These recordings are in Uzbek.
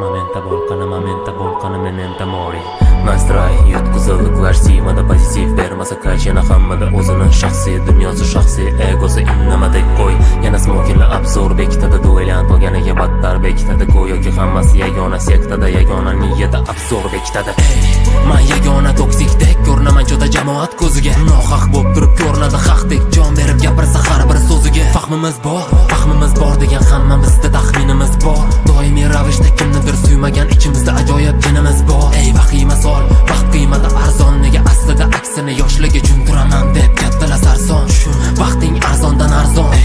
Momenta volqani memento mori. Настроy yutqizilliklar siymada pozitiv bermasa kach yana hammada o'zini shaxsiy dunyosi shaxsiy egosi innamadek qo'y yana smokinli obzor bekitadi duelant bo'lganiga battar bekitadi go'yoki hammasi yagona sektada yagona niyada obzor bekitadi. Man yagona toksikdek ko'rinaman juda jamoat ko'ziga nohaq bo'lib turib ko'rinadi haqdek jon berib gapirsa har bir so'ziga fahmimiz bor degan hamma bizda taxminimiz bor doimiy ravishda kimnidir suymagan ichimizda ajoyib jinimiz bor. Ey vahima sol vaqt qiymati arzon nega aslida aksini yoshliga tushuntiraman deb kattalar sarson vaqting arzondan arzon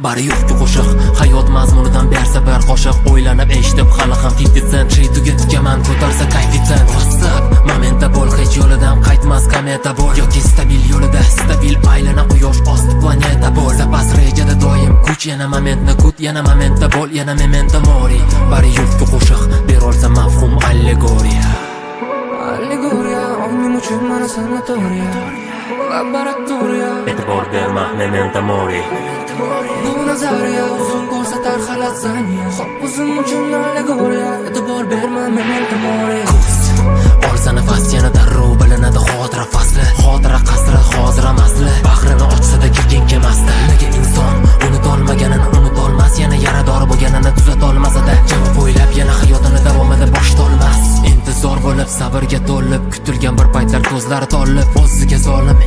bari yo'qki qo'shiq hayot mazmunidan bersa bir qoshiq o'ylanib eshitib hali ham 50 cent shay tugatgaman ko'tarsa koeffitsient WhatsApp momenta bo'l hech yo'lidan qaytmas kometa bo'l yoki stabil yo'lida stabil aylana quyosh osti planeta bo'l zapas rejada doim kuch yana momentni kut yana momenta bo'l yana memento mori bari yo'qki qo'shiq berolsa mafhum allegoriya ongim uchun mana sanatoriya laboratoriya e'tibor berma memento mori bu nazariya uzun ko'rsatar xalatsaniya hop o'zim uchun allegoriya e'tibor berma memento mori olsa nafas yana darrov bilinadi xotira fasli xotira qasri hozira masli bahrini ochsa-da kirgin kemasdi nega inson unutolmaganini unutolmas yana yarador bo'lganini tuzatolmasa-da javob o'ylab yana hayotini davomida boshlolmas intizor bo'lib sabrga to'lib kutilgan bir paytlar ko'zlari tolib o'ziga zolim